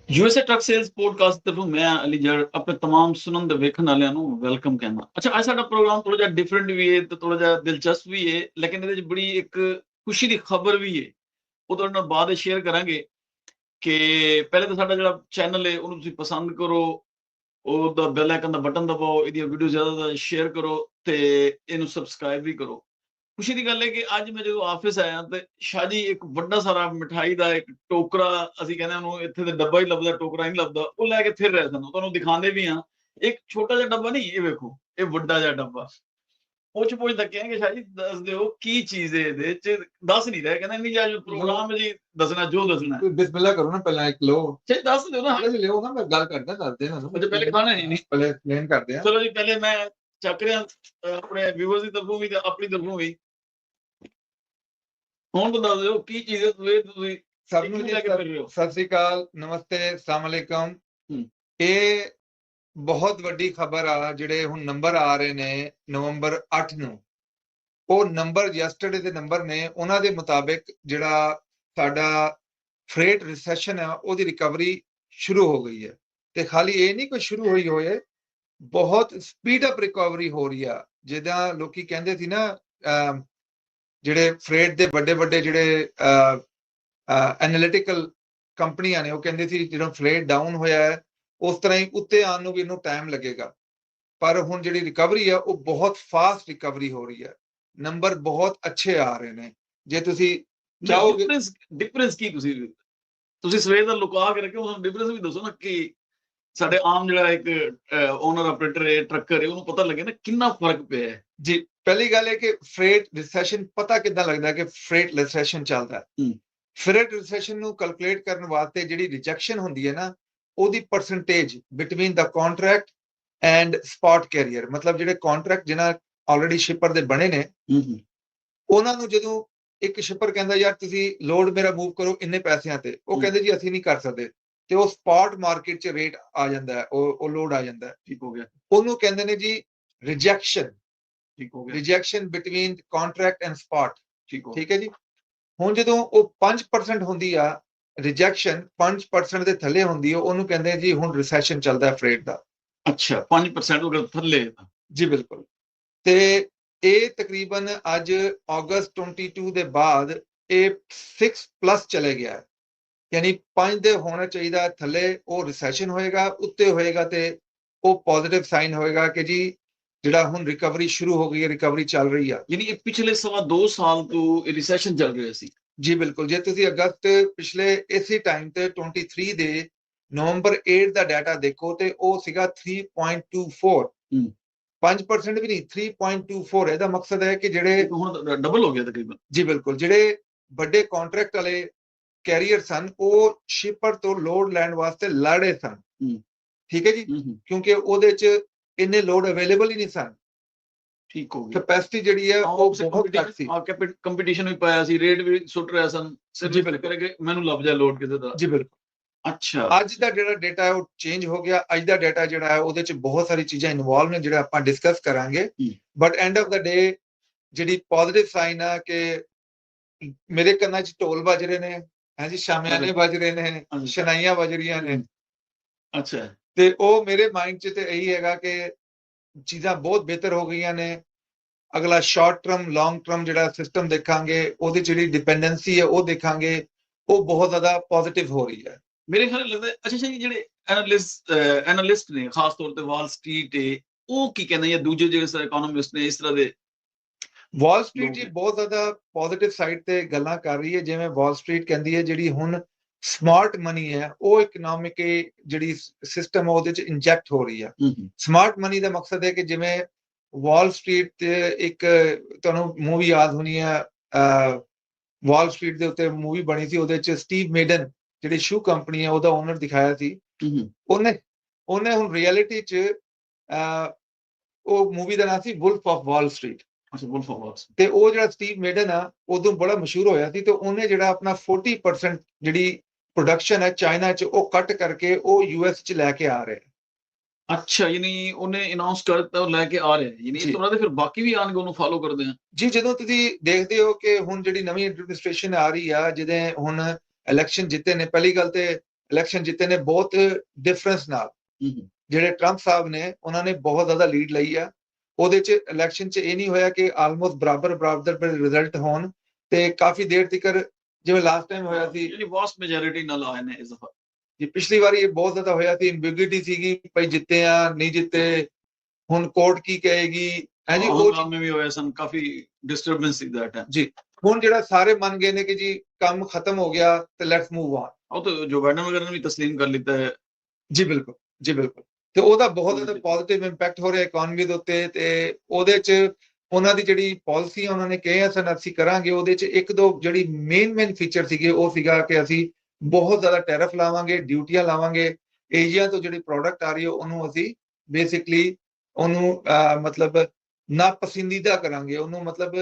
USA truck sales podcast ਤਰਫੋਂ ਮੈਂ ਅਲੀ ਜੜ ਆਪਣੇ तमाम ਸੁਣਨ ਦੇ ਵੇਖਣ ਵਾਲਿਆਂ ਨੂੰ ਵੈਲਕਮ ਕਹਿੰਦਾ। ਅੱਛਾ, ਅੱਜ ਸਾਡਾ ਪ੍ਰੋਗਰਾਮ ਥੋੜਾ ਜਿਹਾ ਡਿਫਰੈਂਟ ਵੀ ਹੈ ਤੇ ਥੋੜਾ ਜਿਹਾ ਦਿਲਚਸਪ ਵੀ ਹੈ, ਲੇਕਿਨ ਇਹਦੇ 'ਚ ਬੜੀ ਇੱਕ ਖੁਸ਼ੀ ਦੀ ਖਬਰ ਵੀ ਹੈ। ਉਹ ਤੁਹਾਡੇ ਨਾਲ ਬਾਅਦ ਸ਼ੇਅਰ ਕਰਾਂਗੇ ਕਿ ਪਹਿਲੇ ਤਾਂ ਸਾਡਾ ਜਿਹੜਾ ਚੈਨਲ ਹੈ ਉਹਨੂੰ ਤੁਸੀਂ ਪਸੰਦ ਕਰੋ, ਉਹਦਾ ਬੈਲ ਆਈਕਨ ਦਾ ਬਟਨ ਦਬਾਓ, ਇਹਦੀਆਂ ਵੀਡੀਓ ਜ਼ਿਆਦਾ ਤੋਂ ਜ਼ਿਆਦਾ ਸ਼ੇਅਰ ਕਰੋ ਤੇ ਇਹਨੂੰ ਸਬਸਕ੍ਰਾਈਬ ਵੀ ਕਰੋ। ਖੁਸ਼ੀ ਦੀ ਗੱਲ ਹੈ ਕਿ ਅੱਜ ਮੈਂ ਜਦੋਂ ਆਫਿਸ ਆਇਆ ਤੇ ਸ਼ਾਹ ਜੀ ਇੱਕ ਵੱਡਾ ਸਾਰਾ ਮਿਠਾਈ ਦਾ ਇੱਕ ਟੋਕਰਾ, ਅਸੀਂ ਕਹਿੰਦੇ ਉਹਨੂੰ ਇੱਥੇ ਤੇ ਡੱਬਾ ਹੀ ਲੱਭਦਾ, ਟੋਕਰਾ ਨਹੀਂ ਲੱਭਦਾ, ਉਹ ਲੈ ਕੇ ਫਿਰ ਰਹੇ ਸਨ। ਤੁਹਾਨੂੰ ਦਿਖਾਉਂਦੇ ਵੀ ਹਾਂ, ਇੱਕ ਛੋਟਾ ਜਿਹਾ ਡੱਬਾ ਨਹੀਂ, ਇਹ ਵੇਖੋ, ਇਹ ਵੱਡਾ ਜਿਹਾ ਡੱਬਾ। ਉਹ ਚ ਪੁੱਛਦਾ ਕਿ ਸ਼ਾਹ ਜੀ ਦੱਸ ਦਿਓ ਕੀ ਚੀਜ਼ ਹੈ ਇਹਦੇ ਚ, ਦੱਸ ਨਹੀਂ ਰਿਹਾ, ਕਹਿੰਦਾ ਨਹੀਂ ਜੀ ਪ੍ਰੋਗਰਾਮ ਹੈ ਜੀ, ਦੱਸਣਾ ਜੋ ਦੱਸਣਾ ਹੈ। ਬਿਸਮਿਲ੍ਲਾ ਕਰੋ ਨਾ, ਪਹਿਲਾਂ ਇੱਕ ਲੋ ਜੀ ਦੱਸ ਦਿਓ ਨਾ। ਪਹਿਲੇ ਲਿਓ ਨਾ, ਮੈਂ ਗੱਲ ਕਰਦਾ, ਦੱਸਦੇ ਨਾ ਅੱਛਾ, ਪਹਿਲੇ ਖਾਣਾ ਨਹੀਂ ਪਹਿਲੇ ਐਕਸਪਲੇਨ ਕਰਦੇ ਆ। ਚਲੋ ਜੀ, ਪਹਿਲੇ ਮੈਂ ਚੱਕ ਰਿਹਾ ਆਪਣੇ ਵਿਊਅਰਸ ਦੀ ਤਰਫੋਂ ਵੀ ਤੇ ਆਪਣੀ ਤਰਫੋਂ ਵੀ। ਹੁਣ ਤਾਂ ਦੱਸ ਦਿਓ ਕੀ ਚੀਜ਼ ਹੈ, ਤੁਸੀਂ ਸਭ ਨੂੰ ਜੀ ਸਤਿ ਸ੍ਰੀ ਅਕਾਲ, ਨਮਸਤੇ, ਅਸਲਾਮ ਅਲੈਕਮ। ਇਹ ਬਹੁਤ ਵੱਡੀ ਖਬਰ ਆ, ਜਿਹੜੇ ਹੁਣ ਨੰਬਰ ਆ ਰਹੇ ਨੇ ਨਵੰਬਰ 8 ਨੂੰ, ਉਹ ਨੰਬਰ ਯੈਸਟਰਡੇ ਦੇ ਨੰਬਰ ਨੇ। ਉਹਨਾਂ ਦੇ ਮੁਤਾਬਿਕ ਜਿਹੜਾ ਸਾਡਾ ਫਰੇਟ ਰਿਸੈਸ਼ਨ ਹੈ ਉਹਦੀ ਰਿਕਵਰੀ ਸ਼ੁਰੂ ਹੋ ਗਈ ਹੈ। ਤੇ ਖਾਲੀ ਇਹ ਨਹੀਂ ਕੋਈ ਸ਼ੁਰੂ ਹੋਈ ਹੋਏ, ਬਹੁਤ ਸਪੀਡ ਅਪ ਰਿਕਵਰੀ ਹੋ ਰਹੀ ਆ। ਜਿੱਦਾਂ ਲੋਕੀ ਕਹਿੰਦੇ ਸੀ ਨਾ, ਜਿਹੜੇ ਫਰੇਟ ਦੇ ਵੱਡੇ ਵੱਡੇ ਜਿਹੜੇ ਐਨਾਲਿਟੀਕਲ ਕੰਪਨੀਆਂ ਨੇ, ਉਹ ਕਹਿੰਦੇ ਸੀ ਜਦੋਂ ਫਰੇਟ ਡਾਊਨ ਹੋਇਆ ਹੈ ਉਸ ਤਰ੍ਹਾਂ ਹੀ ਉੱਤੇ ਆਉਣ ਨੂੰ ਵੀ ਇਹਨੂੰ ਟਾਈਮ ਲੱਗੇਗਾ। ਪਰ ਹੁਣ ਜਿਹੜੀ ਰਿਕਵਰੀ ਆ ਉਹ ਬਹੁਤ ਫਾਸਟ ਰਿਕਵਰੀ ਹੋ ਰਹੀ ਹੈ, ਨੰਬਰ ਬਹੁਤ ਅੱਛੇ ਆ ਰਹੇ ਨੇ। ਜੇ ਤੁਸੀਂ ਚਾਹੋਗੇ ਡਿਫਰੈਂਸ ਕੀ, ਤੁਸੀਂ ਸਵੇਰ ਦਾ ਲੁਕਾ ਕੇ ਰੱਖਿਓ, ਉਸ ਡਿਫਰੈਂਸ ਵੀ ਦੱਸੋ ਨਾ, ਕਿ ਸਾਡੇ ਆਮ ਜਿਹੜਾ ਇੱਕ ਓਨਰ ਆਪਰੇਟਰ ਹੈ, ਟਰੱਕਰ ਹੈ, ਉਹਨੂੰ ਪਤਾ ਲੱਗੇ ਨਾ ਕਿੰਨਾ ਫਰਕ ਪਿਆ ਹੈ। ਜੀ, ਪਹਿਲੀ ਗੱਲ ਹੈ ਕਿ ਫਰੇਟ ਰਿਸੈਸ਼ਨ ਪਤਾ ਕਿੱਦਾਂ ਲੱਗਦਾ ਕਿ ਫਰੇਟ ਰਿਸੈਸ਼ਨ ਚੱਲਦਾ ਹੈ। ਫਰੇਟ ਰਿਸੈਸ਼ਨ ਨੂੰ ਕੈਲਕੂਲੇਟ ਕਰਨ ਵਾਸਤੇ ਜਿਹੜੀ ਰਿਜੈਕਸ਼ਨ ਹੁੰਦੀ ਹੈ ਨਾ, ਉਹਦੀ ਪਰਸੈਂਟੇਜ ਬਿਟਵੀਨ ਦਾ ਕੰਟਰੈਕਟ ਐਂਡ ਸਪੌਟ ਕੈਰੀਅਰ, ਮਤਲਬ ਜਿਹੜੇ ਕੰਟਰੈਕਟ ਜਿਹਨਾਂ ਆਲਰੇਡੀ ਸ਼ਿਪਰ ਦੇ ਬਣੇ ਨੇ, ਉਹਨਾਂ ਨੂੰ ਜਦੋਂ ਇੱਕ ਸ਼ਿਪਰ ਕਹਿੰਦਾ ਯਾਰ ਤੁਸੀਂ ਲੋਡ ਮੇਰਾ ਮੂਵ ਕਰੋ ਇੰਨੇ ਪੈਸਿਆਂ ਤੇ, ਉਹ ਕਹਿੰਦੇ ਜੀ ਅਸੀਂ ਨਹੀਂ ਕਰ ਸਕਦੇ, ਤੇ ਉਹ ਸਪੌਟ ਮਾਰਕੀਟ 'ਚ ਰੇਟ ਆ ਜਾਂਦਾ ਹੈ, ਉਹ ਲੋਡ ਆ ਜਾਂਦਾ ਹੈ। ਠੀਕ ਹੋ ਗਿਆ। ਉਹਨੂੰ ਕਹਿੰਦੇ ਨੇ ਜੀ ਰਿਜੈਕਸ਼ਨ। ਠੀਕ ਹੋ ਗਿਆ। Rejection between contract and spot. ਠੀਕ ਹੈ ਜੀ। ਹੁਣ ਜਦੋਂ ਉਹ 5% ਹੁੰਦੀ ਆ ਰਿਜੈਕਸ਼ਨ, 5% ਦੇ ਥੱਲੇ ਹੁੰਦੀ ਹੈ, ਉਹਨੂੰ ਕਹਿੰਦੇ ਜੀ ਹੁਣ ਰਿਸੈਸ਼ਨ ਚੱਲਦਾ ਹੈ ਫਰੇਟ ਦਾ। ਅੱਛਾ, 5% ਅਗਰ ਥੱਲੇ? ਜੀ ਬਿਲਕੁਲ। ਤੇ ਇਹ ਤਕਰੀਬਨ ਅੱਜ ਅਗਸਤ 22 ਦੇ ਬਾਅਦ ਇਹ 6+ ਚਲੇ ਗਿਆ ਹੈ, ਯਾਨੀ 5 ਦੇ ਹੋਣਾ ਚਾਹੀਦਾ ਥੱਲੇ, ਉਹ ਰਿਸੈਸ਼ਨ ਹੋਏਗਾ। ਉੱਤੇ ਹੋਏਗਾ ਤੇ ਉਹ ਪੋਜ਼ਿਟਿਵ ਸਾਈਨ ਹੋਏਗਾ ਕਿ ਜੀ ਜਿਹੜਾ ਹੁਣ ਰਿਕਵਰੀ ਸ਼ੁਰੂ ਹੋ ਗਈ ਹੈ, ਰਿਕਵਰੀ ਚੱਲ ਰਹੀ ਆ। ਯਾਨੀ ਇਹ ਪਿਛਲੇ 2.25 ਸਾਲ ਤੋਂ ਰਿਸੈਸ਼ਨ ਚੱਲ ਰਿਹਾ ਸੀ। ਜੀ ਬਿਲਕੁਲ। ਜੇ ਤੁਸੀਂ ਅਗਸਤ ਪਿਛਲੇ ਇਸੇ ਟਾਈਮ ਤੇ 23 ਦੇ ਨਵੰਬਰ 8 ਦਾ ਡਾਟਾ ਦੇਖੋ ਤੇ ਉਹ ਸੀਗਾ 3.24। 5% ਵੀ ਨਹੀਂ, 3.24। ਇਹਦਾ ਮਕਸਦ ਹੈ ਕਿ ਜਿਹੜੇ ਹੁਣ ਡਬਲ ਹੋ ਗਿਆ ਤਕਰੀਬਨ। ਜੀ ਬਿਲਕੁਲ। ਜਿਹੜੇ ਵੱਡੇ ਕੰਟਰੈਕਟ ਵਾਲੇ ਕੈਰੀਅਰ ਸਨ, ਉਹ ਸ਼ਿਪਰ ਤੋਂ ਲੋਡ ਲੈਣ ਵਾਸਤੇ ਲੜੇ ਸਨ। ਠੀਕ ਹੈ ਜੀ, ਕਿਉਂਕਿ ਉਹਦੇ 'ਚ ਇੰਨੇ ਲੋਡ ਅਵੇਲੇਬਲ ਹੀ ਨਹੀਂ ਸਨ। ਠੀਕ ਹੋ ਗਿਆ। ਕੈਪੈਸਿਟੀ ਜਿਹੜੀ ਹੈ ਉਹ ਬਹੁਤ ਘੱਟ ਸੀ। ਕੰਪੀਟੀਸ਼ਨ ਵੀ ਪਾਇਆ ਸੀ, ਰੇਟ ਵੀ ਸੁੱਟ ਰਿਹਾ ਸਨ, ਸਿਰਫ ਕਰਕੇ ਮੈਨੂੰ ਲੱਭ ਜਾ ਲੋਡ ਕਿਸੇ ਦਾ। ਜੀ ਬਿਲਕੁਲ। ਅੱਛਾ, ਅੱਜ ਦਾ ਜਿਹੜਾ ਡਾਟਾ ਹੈ ਉਹ ਚੇਂਜ ਹੋ ਗਿਆ। ਅੱਜ ਦਾ ਡਾਟਾ ਜਿਹੜਾ ਹੈ ਉਹਦੇ 'ਚ ਬਹੁਤ ਸਾਰੀ ਚੀਜ਼ਾਂ ਇਨਵੋਲਵ ਨੇ, ਜਿਹੜਾ ਆਪਾਂ ਡਿਸਕਸ ਕਰਾਂਗੇ। ਬਟ ਐਂਡ ਆਫ ਦਾ ਡੇ ਜਿਹੜੀ ਪੋਜ਼ਿਟਿਵ ਸਾਈਨ ਆ ਕਿ ਮੇਰੇ ਕੰਨਾਂ 'ਚ ਢੋਲ ਵੱਜ ਰਹੇ ਨੇ, ਹਾਂਜੀ, ਸ਼ਾਮਿਆਨੇ ਵੱਜ ਰਹੇ ਨੇ, ਸ਼ਨਾਈਆਂ ਵੱਜ ਰਹੀਆਂ ਨੇ। ਅੱਛਾ। ਤੇ ਉਹ ਮੇਰੇ ਮਾਈਂਡ 'ਚ ਤੇ ਇਹੀ ਹੈਗਾ ਕਿ ਚੀਜ਼ਾਂ ਬਹੁਤ ਬਿਹਤਰ ਹੋ ਗਈਆਂ ਨੇ। ਅਗਲਾ ਸ਼ਾਰਟ ਟਰਮ ਲੌਂਗ ਟਰਮ ਜਿਹੜਾ ਸਿਸਟਮ ਦੇਖਾਂਗੇ, ਉਹਦੀ ਜਿਹੜੀ ਡਿਪੈਂਡੈਂਸੀ ਹੈ ਉਹ ਦੇਖਾਂਗੇ, ਉਹ ਬਹੁਤ ਜ਼ਿਆਦਾ ਪੋਜ਼ਿਟਿਵ ਹੋ ਰਹੀ ਹੈ ਮੇਰੇ ਖਿਆਲ ਲੱਗਦਾ। ਅੱਛਾ ਜੀ, ਜਿਹੜੇ ਐਨਾਲਿਸਟ ਨੇ, ਖਾਸ ਤੌਰ ਤੇ ਵਾਲ ਸਟਰੀਟ, ਉਹ ਕੀ ਕਹਿੰਦੇ, ਜਾਂ ਦੂਜੇ ਜਿਹੜੇ ਇਕਨੋਮਿਸਟ ਨੇ ਇਸ ਤਰ੍ਹਾਂ ਦੇ? ਵਾਲ ਸਟਰੀਟ ਜੀ ਬਹੁਤ ਜ਼ਿਆਦਾ ਪੋਜ਼ਿਟਿਵ ਸਾਈਡ ਤੇ ਗੱਲਾਂ ਕਰ ਰਹੀ ਹੈ। ਜਿਵੇਂ ਵਾਲ ਸਟਰੀਟ ਕਹਿੰਦੀ ਹੈ ਜਿਹੜੀ ਹੁਣ ਸਮਾਰਟ ਮਨੀ ਹੈ ਉਹ ਇਕਨੋਮਿਕ ਜਿਹੜੀ ਸਿਸਟਮ ਹੈ ਉਹਦੇ 'ਚ ਇੰਜੈਕਟ ਹੋ ਰਹੀ ਹੈ। ਸਮਾਰਟ ਮਨੀ ਦਾ ਮਕਸਦ ਹੈ ਕਿ ਜਿਵੇਂ ਵਾਲ ਸਟਰੀਟ ਤੇ ਇੱਕ ਤੁਹਾਨੂੰ ਮੂਵੀ ਯਾਦ ਹੋਣੀ ਹੈ, ਵਾਲ ਸਟਰੀਟ ਦੇ ਉੱਤੇ ਮੂਵੀ ਬਣੀ ਸੀ, ਉਹਦੇ 'ਚ ਸਟੀਵ ਮੇਡਨ ਜਿਹੜੀ ਸ਼ੂ ਕੰਪਨੀ ਹੈ ਉਹਦਾ ਓਨਰ ਦਿਖਾਇਆ ਸੀ। ਉਹਨੇ ਹੁਣ ਰਿਐਲਿਟੀ 'ਚ ਉਹ ਮੂਵੀ ਦਾ ਨਾਮ ਸੀ ਵੁਲਫ ਆਫ ਵਾਲ ਸਟਰੀਟ। ਤੇ ਉਹ ਜਿਹੜਾ ਸਟੀਵ ਮੇਡਨ ਆ ਉਦੋਂ ਬੜਾ ਮਸ਼ਹੂਰ ਹੋਇਆ ਸੀ, ਤੇ ਉਹਨੇ ਜਿਹੜਾ ਆਪਣਾ 40% ਜਿਹੜੀ ਪ੍ਰੋਡਕਸ਼ਨ ਹੈ ਚਾਈਨਾ 'ਚ ਉਹ ਕੱਟ ਕਰਕੇ ਉਹ US 'ਚ ਲੈ ਕੇ ਆ ਰਿਹਾ। ਅੱਛਾ, ਯਾਨੀ ਉਹਨੇ ਅਨਾਉਂਸ ਕਰ ਦਿੱਤਾ ਉਹ ਲੈ ਕੇ ਆ ਰਿਹਾ, ਯਾਨੀ ਇਸ ਤਰ੍ਹਾਂ ਦੇ ਫਿਰ ਬਾਕੀ ਵੀ ਆਣਗੇ ਉਹਨੂੰ ਫਾਲੋ ਕਰਦੇ ਆ ਜੀ। ਜਦੋਂ ਤੁਸੀਂ ਦੇਖਦੇ ਹੋ ਕਿ ਹੁਣ ਜਿਹੜੀ ਨਵੀਂ ਐਡਮਿਨਿਸਟ੍ਰੇਸ਼ਨ ਆ ਰਹੀ ਆ, ਜਿਹਦੇ ਹੁਣ ਇਲੈਕਸ਼ਨ ਜਿੱਤੇ ਨੇ, ਪਹਿਲੀ ਗੱਲ ਤੇ ਇਲੈਕਸ਼ਨ ਜਿੱਤੇ ਨੇ ਬਹੁਤ ਡਿਫਰੈਂਸ ਨਾਲ। ਜਿਹੜੇ ਟਰੰਪ ਸਾਹਿਬ ਨੇ ਉਹਨਾਂ ਨੇ ਬਹੁਤ ਜ਼ਿਆਦਾ ਲੀਡ ਲਈ ਆ। ਉਹਦੇ 'ਚ ਇਲੈਕਸ਼ਨ 'ਚ ਇਹ ਨਹੀਂ ਹੋਇਆ ਕਿ ਆਲਮੋਸਟ ਬਰਾਬਰ ਰਿਜ਼ਲਟ ਹੋਣ, ਤੇ ਕਾਫੀ ਦੇਰ ਤੱਕ ਜਿਵੇਂ ਲਾਸਟ ਟਾਈਮ ਹੋਇਆ ਸੀ ਜਿਹੜੀ ਵਾਸਟ ਮੈਜੋਰਿਟੀ ਨਾਲ ਆਏ ਨੇ ਇਸ ਦਫਾ। ਜੀ ਪਿਛਲੀ ਵਾਰੀ ਇਹ ਬਹੁਤ ਜ਼ਿਆਦਾ ਹੋਇਆ ਸੀ, ਐਂਬੀਗੁਇਟੀ ਸੀਗੀ ਭਾਈ ਜਿੱਤੇ ਆ ਨਹੀਂ ਜਿੱਤੇ, ਹੁਣ ਕੋਰਟ ਕੀ ਕਹੇਗੀ ਹੈ ਜੀ। ਉਹ ਕੰਮ ਵੀ ਹੋਇਆ ਸਨ, ਕਾਫੀ ਡਿਸਟਰਬੈਂਸ ਸੀ that time। ਜੀ ਹੁਣ ਜਿਹੜਾ ਸਾਰੇ ਮੰਨ ਗਏ ਨੇ ਕਿ ਜੀ ਕੰਮ ਖਤਮ ਹੋ ਗਿਆ ਤੇ ਲੈਟਸ ਮੂਵ ਔਨ। ਉਹ ਤਾਂ ਜੋ ਬਾਈਡਨ ਵਗੈਰਾ ਨੇ ਵੀ ਤਸਲੀਮ ਕਰ ਲਿੱਤਾ ਹੈ। ਜੀ ਬਿਲਕੁਲ, ਜੀ ਬਿਲਕੁਲ। ਤੇ ਉਹਦਾ ਬਹੁਤ ਜ਼ਿਆਦਾ ਪੋਜ਼ਿਟਿਵ ਇੰਪੈਕਟ ਹੋ ਰਿਹਾ ਇਕਨੋਮੀ ਦੇ ਉੱਤੇ। ਤੇ ਉਹਦੇ 'ਚ ਉਹਨਾਂ ਦੀ ਜਿਹੜੀ ਪਾਲਿਸੀ ਉਹਨਾਂ ਨੇ ਕਿਹਾ ਸਨ ਅਸੀਂ ਕਰਾਂਗੇ, ਉਹਦੇ 'ਚ ਇੱਕ ਦੋ ਜਿਹੜੀ ਮੇਨ ਫੀਚਰ ਸੀਗੇ ਉਹ ਸੀਗਾ ਕਿ ਅਸੀਂ ਬਹੁਤ ਜ਼ਿਆਦਾ ਟੈਰਿਫ ਲਾਵਾਂਗੇ, ਡਿਊਟੀਆਂ ਲਾਵਾਂਗੇ। ਏਸ਼ੀਆ ਤੋਂ ਜਿਹੜੀ ਪ੍ਰੋਡਕਟ ਆ ਰਹੀ ਹੈ ਉਹਨੂੰ ਅਸੀਂ ਬੇਸਿਕਲੀ ਉਹਨੂੰ ਮਤਲਬ ਨਾ ਪਸੰਦੀਦਾ ਕਰਾਂਗੇ, ਉਹਨੂੰ ਮਤਲਬ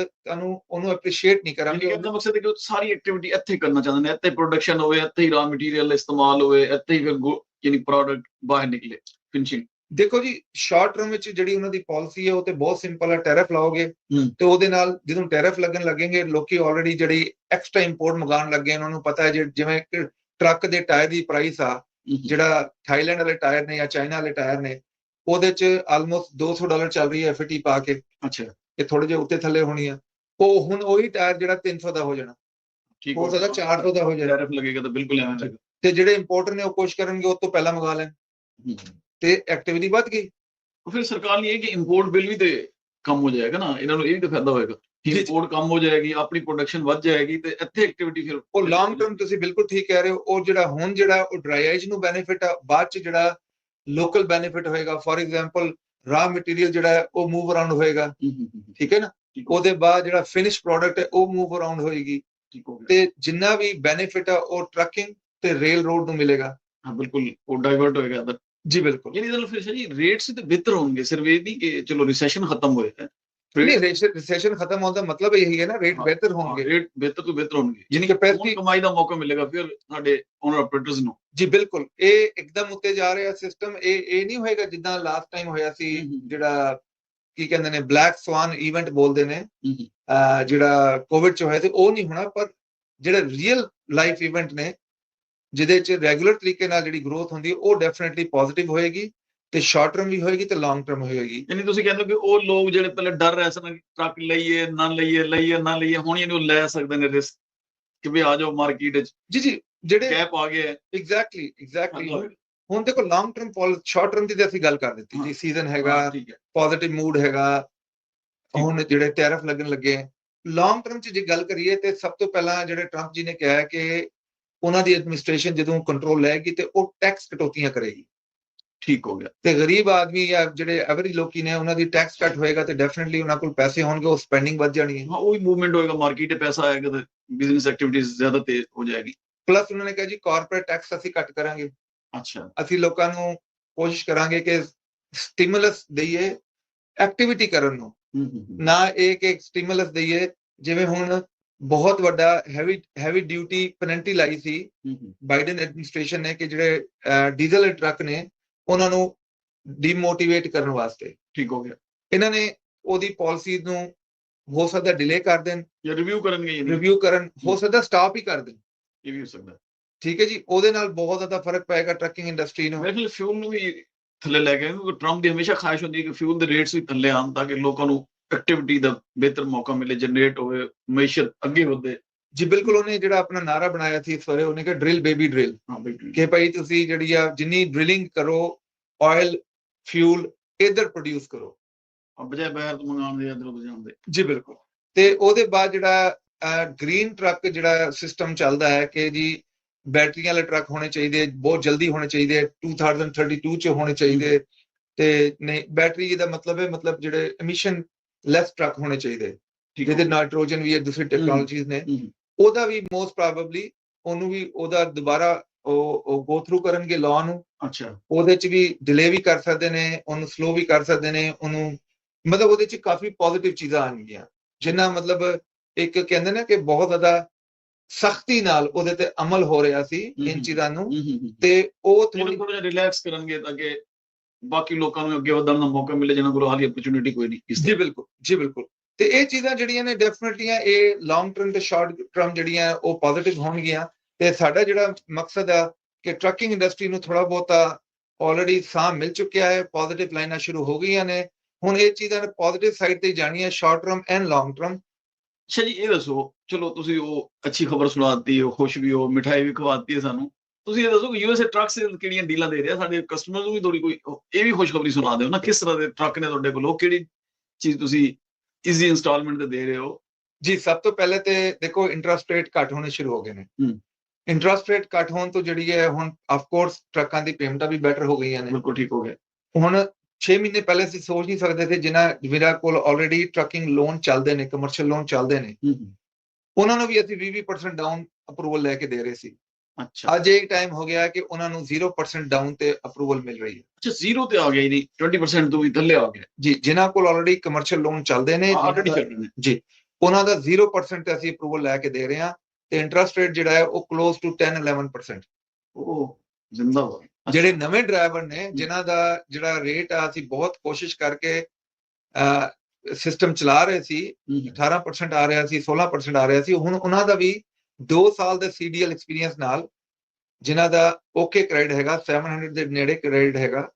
ਉਹਨੂੰ ਐਪਰੀਸ਼ੀਏਟ ਨਹੀਂ ਕਰਾਂਗੇ। ਉਹਦਾ ਮਕਸਦ ਹੈ ਕਿ ਸਾਰੀ ਐਕਟੀਵਿਟੀ ਇੱਥੇ ਕਰਨਾ ਚਾਹੁੰਦੇ ਨੇ, ਇੱਥੇ ਪ੍ਰੋਡਕਸ਼ਨ ਹੋਵੇ, ਇੱਥੇ ਹੀ ਰਾ ਮਟੀਰੀਅਲ ਇਸਤੇਮਾਲ ਹੋਵੇ, ਇੱਥੇ ਹੀ ਫਿਰ ਯਾਨੀ ਪ੍ਰੋਡਕਟ ਬਾਹਰ ਨਿਕਲੇ ਫਿਨਿਸ਼ਿੰਗ। ਦੇਖੋ ਜੀ ਸ਼ਾਰਟ ਟਰਮ ਵਿੱਚ ਜਿਹੜੀ ਉਹਨਾਂ ਦੀ ਪਾਲਿਸੀ ਹੈ ਉਹ ਤੇ ਬਹੁਤ ਸਿੰਪਲ ਹੈ, ਟੈਰਿਫ ਲਾਓਗੇ ਤੇ ਉਹਦੇ ਨਾਲ ਜਦੋਂ ਟੈਰਿਫ ਲੱਗਣ ਲੱਗेंगे ਲੋਕੀ ਆਲਰੇਡੀ ਜਿਹੜੀ ਐਕਸਟਰਾ ਇੰਪੋਰਟ ਮੰਗਾਉਣ ਲੱਗੇ, ਉਹਨਾਂ ਨੂੰ ਪਤਾ ਹੈ ਜਿਵੇਂ ਟਰੱਕ ਦੇ ਟਾਇਰ ਦੀ ਪ੍ਰਾਈਸ ਆ, ਜਿਹੜਾ ਥਾਈਲੈਂਡ ਵਾਲੇ ਟਾਇਰ ਨੇ ਜਾਂ ਚਾਈਨਾ ਵਾਲੇ ਟਾਇਰ ਨੇ, ਉਹਦੇ 'ਚ ਆਲਮੋਸਟ $200 ਚੱਲ ਰਹੀ ਹੈ FAT ਪਾ ਕੇ। ਅੱਛਾ, ਇਹ ਥੋੜੇ ਜਿਹਾ ਉੱਤੇ ਥੱਲੇ ਹੋਣੀ ਆ। ਉਹ ਹੁਣ ਉਹੀ ਟਾਇਰ ਜਿਹੜਾ 300 ਦਾ ਹੋ ਜਾਣਾ, ਠੀਕ ਹੋ ਸਕਦਾ 400 ਦਾ ਹੋ ਜਾਣਾ। ਟੈਰਿਫ ਲੱਗੇਗਾ ਤਾਂ ਬਿਲਕੁਲ ਐਵੇਂ ਲੱਗੇਗਾ। ਤੇ ਜਿਹੜੇ ਇੰਪੋਰਟਰ ਨੇ ਉਹ ਕੋਸ਼ਿਸ਼ ਕਰਨਗੇ ਉਹ ਤੋਂ ਪਹਿਲਾਂ ਮੰਗਾ ਲੈਣ, ਤੇ ਐਕਟੀਵਿਟੀ ਵੱਧ ਗਈ। ਫਿਰ ਸਰਕਾਰ ਲਈ ਇਹ ਕਿ ਇੰਪੋਰਟ ਬਿੱਲ ਵੀ ਤੇ ਕਮ ਹੋ ਜਾਏਗਾ ਨਾ, ਇਹਨਾਂ ਨੂੰ ਇਹ ਵੀ ਤਾਂ ਫਾਇਦਾ ਹੋਏਗਾ। ਇੰਪੋਰਟ ਕਮ ਹੋ ਜਾਏਗੀ, ਆਪਣੀ ਪ੍ਰੋਡਕਸ਼ਨ ਵੱਧ ਜਾਏਗੀ ਤੇ ਇੱਥੇ ਐਕਟੀਵਿਟੀ ਫਿਰ ਉਹ ਲੌਂਗ ਟਰਮ ਤੁਸੀਂ ਬਿਲਕੁਲ ਠੀਕ ਕਹਿ ਰਹੇ ਹੋ। ਉਹ ਜਿਹੜਾ ਹੁਣ ਜਿਹੜਾ ਉਹ ਡਰਾਈ ਆਈਜ਼ ਨੂੰ ਬੈਨੀਫਿਟ ਆ, ਬਾਅਦ 'ਚ ਜਿਹੜਾ ਲੋਕਲ ਬੈਨੀਫਿਟ ਹੋਏਗਾ। ਫੋਰ ਐਗਜ਼ਾਮਪਲ ਰਾ ਮਟੀਰੀਅਲ ਜਿਹੜਾ ਹੈ ਉਹ ਮੂਵ ਅਰਾਊਂਡ ਹੋਏਗਾ, ਠੀਕ ਹੈ ਨਾ। ਉਹਦੇ ਬਾਅਦ ਜਿਹੜਾ ਫਿਨਿਸ਼ ਪ੍ਰੋਡਕਟ ਹੈ ਉਹ ਮੂਵ ਅਰਾਊਂਡ ਹੋਏਗੀ, ਤੇ ਜਿੰਨਾ ਵੀ ਬੈਨੀਫਿਟ ਆ ਉਹ ਟਰੱਕਿੰਗ ਤੇ ਰੇਲ ਰੋਡ ਨੂੰ ਮਿਲੇਗਾ। ਹਾਂ ਬਿਲਕੁਲ, ਉਹ ਡਾਈਵਰਟ ਹੋਏਗਾ ਇੱਧਰ। ਜੀ ਬਿਲਕੁਲ। ਯਾਨੀ ਇਹਦਾ ਫਿਰ ਜੀ ਰੇਟਸ ਤੇ ਬਿਹਤਰ ਹੋਣਗੇ, ਸਿਰਫ ਇਹ ਨਹੀਂ ਕਿ ਚਲੋ ਰਿਸੈਸ਼ਨ ਖਤਮ ਹੋਇਆ ਹੈ। ਨਹੀਂ, ਰਿਸੈਸ਼ਨ ਖਤਮ ਹੋਣ ਦਾ ਮਤਲਬ ਇਹੀ ਹੈ ਨਾ, ਰੇਟ ਬਿਹਤਰ ਹੋਣਗੇ, ਰੇਟ ਬਿਹਤਰ ਤੋਂ ਬਿਹਤਰ ਹੋਣਗੇ, ਯਾਨੀ ਕੈਪੈਸਿਟੀ ਕਮਾਈ ਦਾ ਮੌਕਾ ਮਿਲੇਗਾ ਫਿਰ ਸਾਡੇ ਓਨਰ ਆਪਰੇਟਰਸ ਨੂੰ। ਜੀ ਬਿਲਕੁਲ, ਇਹ ਇੱਕਦਮ ਉੱਤੇ ਜਾ ਰਿਹਾ ਸਿਸਟਮ। ਇਹ ਨਹੀਂ ਹੋਏਗਾ ਜਿੱਦਾਂ ਲਾਸਟ ਟਾਈਮ ਹੋਇਆ ਸੀ, ਜਿਹੜਾ ਕੀ ਕਹਿੰਦੇ ਨੇ ਬਲੈਕ ਸਵਾਨ ਇਵੈਂਟ ਬੋਲਦੇ ਨੇ, ਜਿਹੜਾ ਕੋਵਿਡ 'ਚ ਹੋਇਆ ਸੀ। ਉਹ ਨਹੀਂ ਹੋਣਾ, ਪਰ ਜਿਹੜਾ ਰੀਅਲ ਲਾਈਫ ਇਵੈਂਟ ਨੇ ਜਿਹਦੇ 'ਚ ਰੈਗੂਲਰ ਤਰੀਕੇ ਨਾਲ ਜਿਹੜੀ ਗਰੋਥ ਹੁੰਦੀ ਉਹ ਡੈਫੀਨਿਟਲੀ ਪੋਜ਼ਿਟਿਵ ਹੋਏਗੀ, ਤੇ ਸ਼ਾਰਟ ਟਰਮ ਵੀ ਹੋਏਗੀ ਤੇ ਲੌਂਗ ਟਰਮ ਹੋਏਗੀ। ਯਾਨੀ ਤੁਸੀਂ ਕਹਿੰਦੇ ਹੋ ਕਿ ਉਹ ਲੋਕ ਜਿਹੜੇ ਪਹਿਲੇ ਡਰ ਰਹੇ ਸਨ ਟਰੱਕ ਲਈਏ ਨਾ ਲਈਏ, ਹੁਣ ਇਹਨੂੰ ਲੈ ਸਕਦੇ ਨੇ ਰਿਸਕ ਕਿ ਵੀ ਆ ਜਾਓ ਮਾਰਕੀਟ 'ਚ। ਜੀ ਜਿਹੜੇ ਕੈਪ ਆ ਗਏ। ਐਗਜ਼ੈਕਟਲੀ। ਹੁਣ ਦੇਖੋ ਲੌਂਗ ਟਰਮ ਸ਼ਾਰਟ ਟਰਮ ਦੀ ਤੇ ਅਸੀਂ ਗੱਲ ਕਰ ਦਿੱਤੀ ਜੀ, ਸੀਜ਼ਨ ਹੈਗਾ, ਪੋਜ਼ਿਟਿਵ ਮੂਡ ਹੈਗਾ, ਹੁਣ ਜਿਹੜੇ ਟੈਰਿਫ ਲੱਗਣ ਲੱਗੇ। ਲੌਂਗ ਟਰਮ 'ਚ ਜੇ ਗੱਲ ਕਰੀਏ ਤੇ ਸਭ ਤੋਂ ਪਹਿਲਾਂ ਜਿਹੜੇ ਟਰੰਪ ਜੀ ਨੇ ਕਿਹਾ ਕਿ ਉਹਨਾਂ ਦੀ ਐਡਮਿਨਿਸਟ੍ਰੇਸ਼ਨ ਜਦੋਂ ਕੰਟਰੋਲ ਲੈਗੀ ਤੇ ਉਹ ਟੈਕਸ ਕਟੌਤੀਆਂ ਕਰੇਗੀ। ਠੀਕ ਹੋ ਗਿਆ। ਤੇ ਗਰੀਬ ਆਦਮੀ ਜਾਂ ਜਿਹੜੇ ਐਵਰੇਜ ਲੋਕੀ ਨੇ ਉਹਨਾਂ ਦੀ ਟੈਕਸ ਕੱਟ ਹੋਏਗਾ ਤੇ ਡੈਫੀਨਿਟਲੀ ਉਹਨਾਂ ਕੋਲ ਪੈਸੇ ਹੋਣਗੇ, ਉਹ ਸਪੈਂਡਿੰਗ ਵੱਧ ਜਾਣੀ ਹੈ। ਹਾਂ, ਉਹ ਵੀ ਮੂਵਮੈਂਟ ਹੋਏਗਾ, ਮਾਰਕੀਟ 'ਚ ਪੈਸਾ ਆਏਗਾ ਤੇ ਬਿਜ਼ਨਸ ਐਕਟੀਵਿਟੀਜ਼ ਜ਼ਿਆਦਾ ਤੇਜ਼ ਹੋ ਜਾਏਗੀ। ਪਲੱਸ ਉਹਨਾਂ ਨੇ ਕਿਹਾ ਜੀ ਕਾਰਪੋਰੇਟ ਟੈਕਸ ਅਸੀਂ ਘੱਟ ਕਰਾਂਗੇ। ਅੱਛਾ, ਅਸੀਂ ਲੋਕਾਂ ਨੂੰ ਕੋਸ਼ਿਸ਼ ਕਰਾਂਗੇ ਕਿ ਸਟਿਮੂਲਸ ਦਈਏ ਐਕਟੀਵਿਟੀ ਕਰਨ ਨੂੰ, ਨਾ ਇਹ ਕਿ ਸਟਿਮੂਲਸ ਦਈਏ ਜਿਵੇਂ ਹੁਣ ਬਹੁਤ ਵੱਡਾ ਹੈਵੀ ਡਿਊਟੀ ਪੈਨਲਟੀ ਲਾਈ ਸੀ ਬਾਈਡਨ ਐਡਮਿਨਿਸਟ੍ਰੇਸ਼ਨ ਨੇ ਕਿ ਜਿਹੜੇ ਡੀਜ਼ਲ ਟਰੱਕ ਨੇ ਉਹਨਾਂ ਨੂੰ ਡੀਮੋਟੀਵੇਟ ਕਰਨ ਵਾਸਤੇ। ਠੀਕ ਹੋ ਗਿਆ। ਇਹਨਾਂ ਨੇ ਉਹਦੀ ਪਾਲਿਸੀ ਨੂੰ ਹੋ ਸਕਦਾ ਡਿਲੇ ਕਰ ਦੇਣ ਜਾਂ ਰਿਵਿਊ ਕਰਨ, ਹੋ ਸਕਦਾ ਸਟਾਪ ਹੀ ਕਰ ਦੇਣ, ਇਹ ਵੀ ਹੋ ਸਕਦਾ। ਠੀਕ ਹੈ ਜੀ, ਉਹਦੇ ਨਾਲ ਬਹੁਤ ਜ਼ਿਆਦਾ ਫਰਕ ਪਏਗਾ ਟਰੱਕਿੰਗ ਇੰਡਸਟਰੀ ਨੂੰ। ਮੇਰੇ ਖਿਆਲ ਫਿਊਲ ਨੂੰ ਵੀ ਥੱਲੇ ਲੈ ਕੇ, ਕਿਉਂਕਿ ਟਰੰਪ ਦੀ ਹਮੇਸ਼ਾ ਖਾਹਿਸ਼ ਹੁੰਦੀ ਹੈ ਕਿ ਫਿਊਲ ਦੇ ਰੇਟਸ ਵੀ ਥੱਲੇ ਆਉਣ ਤਾਂ ਕਿ ਲੋਕਾਂ ਨੂੰ ਐਕਟੀਵਿਟੀ ਦਾ ਬਿਹਤਰ ਮੌਕਾ ਮਿਲੇ, ਜਨਰੇਟ ਹੋਵੇ, ਮਈਸ਼ਤ ਅੱਗੇ ਵਧੇ। ਜੀ ਬਿਲਕੁਲ, ਉਹਨੇ ਜਿਹੜਾ ਆਪਣਾ ਨਾਰਾ ਬਣਾਇਆ ਸੀ ਇਸ ਵਾਰੇ, ਉਹਨੇ ਕਿਹਾ ਡਰਿਲ ਬੇਬੀ ਡਰਿਲ, ਕਿ ਭਾਈ ਤੁਸੀਂ ਜਿਹੜੀ ਆ ਜਿੰਨੀ ਡਰਿਲਿੰਗ ਕਰੋ ਆਇਲ ਫਿਊਲ ਇੱਧਰ ਪ੍ਰੋਡਿਊਸ ਕਰੋ, ਬਜਾਏ ਬਾਹਰ ਤੋਂ ਮੰਗਾਉਣ ਦੇ, ਇੱਧਰ ਉੱਧਰ ਜਾਣ ਦੇ। ਜੀ ਬਿਲਕੁਲ। ਤੇ ਉਹਦੇ ਬਾਅਦ ਜਿਹੜਾ ਗ੍ਰੀਨ ਟਰੱਕ ਜਿਹੜਾ ਸਿਸਟਮ ਚੱਲਦਾ ਹੈ ਕਿ ਜੀ ਬੈਟਰੀਆਂ ਵਾਲੇ ਟਰੱਕ ਹੋਣੇ ਚਾਹੀਦੇ, ਬਹੁਤ ਜਲਦੀ ਹੋਣੇ ਚਾਹੀਦੇ, 2032 ਚ ਹੋਣੇ ਚਾਹੀਦੇ। ਤੇ ਨਹੀਂ, ਬੈਟਰੀ ਦਾ ਮਤਲਬ ਹੈ ਮਤਲਬ ਜਿਹੜੇ ਐਮਿਸ਼ਨ ਲੈਸ ਟਰੱਕ ਹੋਣੇ ਚਾਹੀਦੇ, ਜਿਹਦੇ ਨਾਈਟ੍ਰੋਜਨ ਵੀ ਹੈ, ਦੂਸਰੀ ਟੈਕਨੋਲੋਜੀਜ਼ ਨੇ। ਉਹਦਾ ਵੀ ਮੋਸਟ ਪ੍ਰੋਬੇਬਲੀ ਉਹਨੂੰ ਵੀ ਉਹਦਾ ਦੁਬਾਰਾ ਉਹ ਗੋ ਥਰੂ ਕਰਨਗੇ ਲਾਅ ਨੂੰ। ਅੱਛਾ, ਉਹਦੇ ਚ ਵੀ ਡਿਲੇ ਵੀ ਕਰ ਸਕਦੇ ਨੇ, ਉਹਨੂੰ ਸਲੋ ਵੀ ਕਰ ਸਕਦੇ ਨੇ, ਉਹਨੂੰ ਮਤਲਬ ਉਹਦੇ ਚ ਕਾਫੀ ਪੋਜ਼ਿਟਿਵ ਚੀਜ਼ਾਂ ਆਉਣਗੀਆਂ, ਜਿੰਨਾ ਮਤਲਬ ਇੱਕ ਕਹਿੰਦੇ ਨੇ ਕਿ ਬਹੁਤ ਜ਼ਿਆਦਾ ਸਖਤੀ ਨਾਲ ਉਹਦੇ ਤੇ ਅਮਲ ਹੋ ਰਿਹਾ ਸੀ ਇਨ ਚੀਜ਼ਾਂ ਨੂੰ, ਤੇ ਉਹ ਥੋੜਾ ਜਿਹਾ ਰਿਲੈਕਸ ਕਰਨਗੇ ਤਾਂ ਕਿ ਬਾਕੀ ਲੋਕਾਂ ਨੂੰ ਅੱਗੇ ਵਧਣ ਦਾ ਮੌਕਾ ਮਿਲੇ ਜਿਹਨਾਂ ਕੋਲ ਹਾਲੀ ਓਪਰਚੁਨਿਟੀ ਕੋਈ ਨਹੀਂ। ਜੀ ਬਿਲਕੁਲ, ਜੀ ਬਿਲਕੁਲ। ਤੇ ਇਹ ਚੀਜ਼ਾਂ ਜਿਹੜੀਆਂ ਨੇ ਡੈਫੀਨਿਟਲੀ ਇਹ ਲੌਂਗ ਟਰਮ ਤੇ ਸ਼ਾਰਟ ਟਰਮ ਜਿਹੜੀਆਂ ਉਹ ਪੋਜ਼ਿਟਿਵ ਹੋਣਗੀਆਂ। ਤੇ ਸਾਡਾ ਜਿਹੜਾ ਮਕਸਦ ਆ ਕਿ ਟਰੱਕਿੰਗ ਇੰਡਸਟਰੀ ਨੂੰ ਥੋੜਾ ਬਹੁਤਾ ਆਲਰੇਡੀ ਸਾਹ ਮਿਲ ਚੁੱਕਿਆ ਹੈ, ਪੋਜ਼ਿਟਿਵ ਲਾਈਨਾਂ ਸ਼ੁਰੂ ਹੋ ਗਈਆਂ ਨੇ। ਹੁਣ ਇਹ ਚੀਜ਼ਾਂ ਪੋਜ਼ਿਟਿਵ ਸਾਈਡ ਤੇ ਜਾਣੀਆਂ, short term and long term. ਅੱਛਾ ਜੀ, ਇਹ ਦੱਸੋ, ਚਲੋ ਤੁਸੀਂ ਉਹ ਅੱਛੀ ਖਬਰ ਸੁਣਾਤੀ, ਉਹ ਖੁਸ਼ ਵੀ ਹੋ, ਮਿਠਾਈ ਵੀ ਖਵਾਤੀ ਹੈ ਸਾਨੂੰ। ਤੁਸੀਂ ਇਹ ਦੱਸੋ ਕਿ ਯੂਐਸਏ ਟਰੱਕ ਸੇਲ ਕਿਹੜੀਆਂ ਡੀਲਾਂ ਦੇ ਰਿਹਾ ਸਾਡੇ ਕਸਟਮਰ ਨੂੰ ਵੀ? ਥੋੜੀ ਕੋਈ ਇਹ ਵੀ ਖੁਸ਼ਖਬਰੀ ਸੁਣਾ ਦਿਓ ਨਾ, ਕਿਸ ਤਰ੍ਹਾਂ ਦੇ ਟਰੱਕ ਨੇ ਤੁਹਾਡੇ ਕੋਲ, ਕਿਹੜੀ ਚੀਜ਼ ਤੁਸੀਂ ਈਜ਼ੀ ਇੰਸਟਾਲਮੈਂਟ ਤੇ ਦੇ ਰਹੇ ਹੋ? ਜੀ, ਸਭ ਤੋਂ ਪਹਿਲੇ ਤੇ ਦੇਖੋ ਇੰਟਰਸਟ ਰੇਟ ਘੱਟ ਹੋਣੇ ਸ਼ੁਰੂ ਹੋ ਗਏ ਨੇ। ਇੰਟਰਸਟ ਰੇਟ ਘੱਟ ਹੋਣ ਤੋਂ ਜਿਹੜੀ ਹੈ ਹੁਣ ਆਫ ਕੋਰਸ ਟਰੱਕਾਂ ਦੀ ਪੇਮੈਂਟਾਂ ਵੀ ਬੈਟਰ ਹੋ ਗਈਆਂ ਨੇ। ਬਿਲਕੁਲ ਠੀਕ ਹੋ ਗਿਆ। ਹੁਣ 6 ਮਹੀਨੇ ਪਹਿਲੇ ਅਸੀਂ ਸੋਚ ਨਹੀਂ ਸਕਦੇ ਸੀ ਜਿਨ੍ਹਾਂ ਕੋਲ ਆਲਰੇਡੀ ਟਰੱਕਿੰਗ ਲੋਨ ਚੱਲਦੇ ਨੇ, ਕਮਰਸ਼ੀਅਲ ਲੋਨ ਚੱਲਦੇ ਨੇ, ਉਹਨਾਂ ਨੂੰ ਵੀ ਅਸੀਂ 20% ਡਾਊਨ ਅਪਰੂਵਲ ਲੈ ਕੇ ਦੇ ਰਹੇ ਸੀ। ਅੱਛਾ, ਅੱਜ ਇਹ ਟਾਈਮ ਹੋ ਗਿਆ ਕਿ ਉਹਨਾਂ ਨੂੰ 0% ਡਾਊਨ ਤੇ ਅਪਰੂਵਲ ਮਿਲ ਰਹੀ ਹੈ। ਅੱਛਾ, 0 ਤੇ ਆ ਗਿਆ, ਨਹੀਂ 20% ਤੋਂ ਵੀ ਥੱਲੇ ਆ ਗਿਆ ਜੀ। ਜਿਨ੍ਹਾਂ ਕੋਲ ਆਲਰੇਡੀ ਕਮਰਸ਼ੀਅਲ ਲੋਨ ਚੱਲਦੇ ਨੇ ਜੀ, ਉਹਨਾਂ ਦਾ 0% ਤੇ ਅਸੀਂ ਅਪਰੂਵਲ ਲੈ ਕੇ ਦੇ ਰਹੇ ਹਾਂ ਤੇ ਇੰਟਰਸਟ ਰੇਟ ਜਿਹੜਾ ਹੈ ਉਹ ਕਲੋਜ਼ ਟੂ 10-11%। ਉਹ ਜ਼ਿੰਦਾਬਾਦ। ਜਿਹੜੇ ਨਵੇਂ ਡਰਾਈਵਰ ਨੇ ਜਿਨ੍ਹਾਂ ਦਾ ਜਿਹੜਾ ਰੇਟ ਆ, ਅਸੀਂ ਬਹੁਤ ਕੋਸ਼ਿਸ਼ ਕਰਕੇ ਸਿਸਟਮ ਚਲਾ ਰਹੇ ਸੀ, 18% ਆ ਰਿਹਾ ਸੀ, 16% ਆ ਰਿਹਾ ਸੀ। ਹੁਣ ਉਹਨਾਂ ਦਾ ਵੀ 2 ਸਾਲ ਦੇ ਸੀਡੀਐਲ ਐਕਸਪੀਰੀਅੰਸ ਨਾਲ, ਜਿਨ੍ਹਾਂ ਦਾ ਓਕੇ ਕ੍ਰੈਡਿਟ ਹੈਗਾ, 700 ਦੇ ਨੇੜੇ ਕ੍ਰੈਡਿਟ ਹੈਗਾ,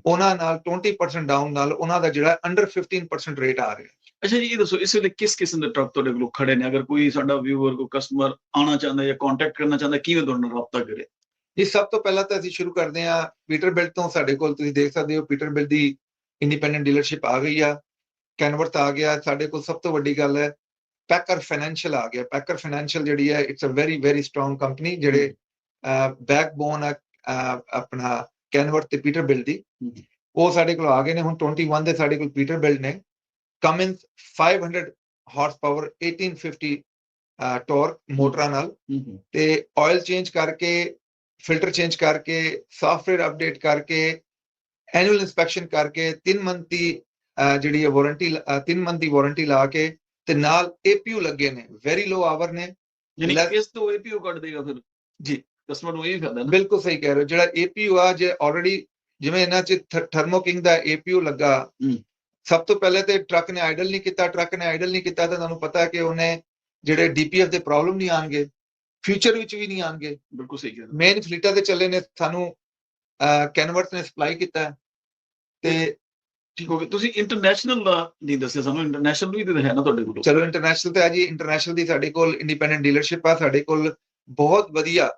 ਉਹਨਾਂ ਨਾਲ 20% ਡਾਊਨ ਨਾਲ ਉਹਨਾਂ ਦਾ ਜਿਹੜਾ ਅੰਡਰ 15% ਰੇਟ ਆ ਰਿਹਾ। ਅੱਛਾ ਜੀ, ਇਹ ਦੱਸੋ ਇਸ ਵੇਲੇ ਕਿਸ ਕਿਸਮ ਦੇ ਟਰੱਕ ਤੁਹਾਡੇ ਕੋਲ ਖੜੇ ਨੇ? ਅਗਰ ਕੋਈ ਸਾਡਾ ਵਿਊਅਰ, ਕੋਈ ਕਸਟਮਰ ਆਉਣਾ ਚਾਹੁੰਦਾ ਜਾਂ ਕੰਟੈਕਟ ਕਰਨਾ ਚਾਹੁੰਦਾ, ਕਿਵੇਂ ਤੁਹਾਡੇ ਨਾਲ ਰਾਬਤਾ ਕਰੇ? ਜੀ, ਸਭ ਤੋਂ ਪਹਿਲਾਂ ਤਾਂ ਅਸੀਂ ਸ਼ੁਰੂ ਕਰਦੇ ਹਾਂ ਪੀਟਰਬਿਲਟ ਤੋਂ। ਸਾਡੇ ਕੋਲ ਤੁਸੀਂ ਦੇਖ ਸਕਦੇ ਹੋ ਪੀਟਰਬਿਲਟ ਦੀ ਇੰਡੀਪੈਂਡੈਂਟ ਡੀਲਰਸ਼ਿਪ ਆ ਗਈ ਆ, ਕੈਨਵਰਥ ਆ ਗਿਆ। ਸਾਡੇ ਕੋਲ ਸਭ ਤੋਂ ਵੱਡੀ ਗੱਲ ਹੈ ਪੈਕਰ ਫਾਈਨੈਂਸ਼ੀਅਲ ਆ ਗਿਆ। ਪੈਕਰ ਫਾਈਨੈਂਸ਼ੀਅਲ ਜਿਹੜੀ ਹੈ it's a very strong company, ਜਿਹੜੇ ਬੈਕਬੋਨ ਆ ਆਪਣਾ ਕੈਨਵਰਥ ਤੇ ਪੀਟਰਬਿਲਟ ਦੀ, ਉਹ ਸਾਡੇ ਕੋਲ ਆ ਗਏ ਨੇ। ਹੁਣ 21 ਦੇ ਸਾਡੇ ਕੋਲ ਪੀਟਰਬਿਲਟ ਨੇ। ਕਮਿੰਸ 500 ਹਾਰਸ ਪਾਵਰ 1850 ਟਾਰਕ ਮੋਟਰਾਂ ਨਾਲ, ਤੇ ਆਇਲ ਚੇਂਜ ਕਰਕੇ, ਫਿਲਟਰ ਚੇਂਜ ਕਰਕੇ, ਸੌਫਟਵੇਅਰ ਅਪਡੇਟ ਕਰਕੇ, ਐਨੂਅਲ ਇੰਸਪੈਕਸ਼ਨ ਕਰਕੇ, 3 ਮੰਥ ਦੀ ਜਿਹੜੀ ਵਾਰੰਟੀ, 3 ਮੰਥ ਦੀ ਵਾਰੰਟੀ ਲਾ ਕੇ, ਤੇ ਨਾਲ ਏਪੀਯੂ ਲੱਗੇ ਨੇ, ਵੈਰੀ ਲੋ ਆਵਰ ਨੇ। ਯਾਨੀ ਇਸ ਤੋਂ ਏਪੀਯੂ ਕੱਢ ਦੇਗਾ ਫਿਰ ਜੀ, ਕਸਟਮਰ ਨੂੰ ਇਹ ਫਾਇਦਾ ਨਾ। ਬਿਲਕੁਲ ਸਹੀ ਕਹਿ ਰਹੇ ਹੋ। ਜਿਹੜਾ ਏਪੀਯੂ ਆ, ਜੇ ਆਲਰੇਡੀ ਜਿਵੇਂ ਇਹਨਾਂ 'ਚ ਥਰਮੋ ਕਿੰਗ ਦਾ ਏਪੀਯੂ ਲੱਗਾ, ਸਭ ਤੋਂ ਪਹਿਲੇ ਤੇ ਟਰੱਕ ਨੇ ਆਈਡਲ ਨਹੀਂ ਕੀਤਾ। ਟਰੱਕ ਨੇ ਆਈਡਲ ਨਹੀਂ ਕੀਤਾ ਤਾਂ ਤੁਹਾਨੂੰ ਪਤਾ ਕਿ ਉਹਨੇ ਜਿਹੜੇ ਡੀਪੀਐਫ ਦੇ ਪ੍ਰੋਬਲਮ ਨਹੀਂ ਆਣਗੇ, ਫਿਊਚਰ ਵਿੱਚ ਵੀ ਨਹੀਂ ਆਣਗੇ। ਬਿਲਕੁਲ ਸਹੀ ਕਹਿ ਰਹੇ ਹੋ। ਮੇਨ ਫਲੀਟਾਂ ਤੇ ਚੱਲੇ ਨੇ, ਸਾਨੂੰ ਕੈਨਵਰਥ ਨੇ ਸਪਲਾਈ ਕੀਤਾ ਤੇ ਠੀਕ ਹੋ ਗਿਆ। ਤੁਸੀਂ ਇੰਟਰਨੈਸ਼ਨਲ ਦਾ ਨਹੀਂ ਦੱਸਿਆ ਸਾਨੂੰ, ਇੰਟਰਨੈਸ਼ਨਲ ਵੀ ਤਾਂ ਹੈ ਨਾ ਤੁਹਾਡੇ ਕੋਲ? ਚਲੋ ਇੰਟਰਨੈਸ਼ਨਲ ਤੇ ਆ ਜੀ। ਇੰਟਰਨੈਸ਼ਨਲ ਦੀ ਸਾਡੇ ਕੋਲ ਇੰਡੀਪੈਂਡੈਂਟ ਡੀਲਰਸ਼ਿਪ ਆ। ਸਾਡੇ ਕੋਲ ਬਹੁਤ ਵਧੀਆ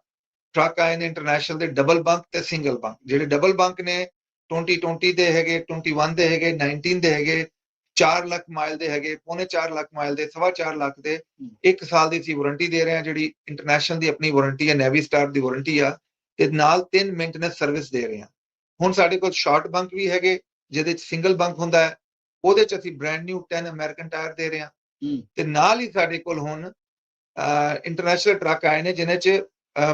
ਟਰੱਕ ਆਏ ਨੇ ਇੰਟਰਨੈਸ਼ਨਲ ਦੇ, ਡਬਲ ਬੰਕ ਤੇ ਸਿੰਗਲ ਬੰਕ। ਜਿਹੜੇ ਡਬਲ ਬੰਕ ਨੇ 2020 ਦੇ ਹੈਗੇ, 21 ਦੇ ਹੈਗੇ, 19 ਦੇ ਹੈਗੇ, 4 ਲੱਖ ਮਾਈਲ ਦੇ ਹੈਗੇ, 4.25 ਲੱਖ ਮਾਈਲ ਦੇ, 4.25 ਲੱਖ ਦੇ। 1 ਸਾਲ ਦੀ ਅਸੀਂ ਵਾਰੰਟੀ ਦੇ ਰਹੇ ਹਾਂ, ਜਿਹੜੀ ਇੰਟਰਨੈਸ਼ਨਲ ਦੀ ਆਪਣੀ ਵਾਰੰਟੀ ਹੈ, ਨੈਵੀ ਸਟਾਰ ਦੀ ਵਾਰੰਟੀ ਆ, ਤੇ ਨਾਲ 3 ਮੇਨਟੇਨੈਂਸ ਸਰਵਿਸ ਦੇ ਰਹੇ ਹਾਂ। ਹੁਣ ਸਾਡੇ ਕੋਲ ਸ਼ਾਰਟ ਬੰਕ ਵੀ ਹੈਗੇ, ਜਿਹਦੇ 'ਚ ਸਿੰਗਲ ਬੰਕ ਹੁੰਦਾ ਹੈ, ਉਹਦੇ 'ਚ ਅਸੀਂ ਬ੍ਰੈਂਡ ਨਿਊ 10 ਅਮਰੀਕਨ ਟਾਇਰ ਦੇ ਰਹੇ ਹਾਂ। ਤੇ ਨਾਲ ਹੀ ਸਾਡੇ ਕੋਲ ਹੁਣ ਇੰਟਰਨੈਸ਼ਨਲ ਟਰੱਕ ਆਏ ਨੇ ਜਿਨ੍ਹਾਂ 'ਚ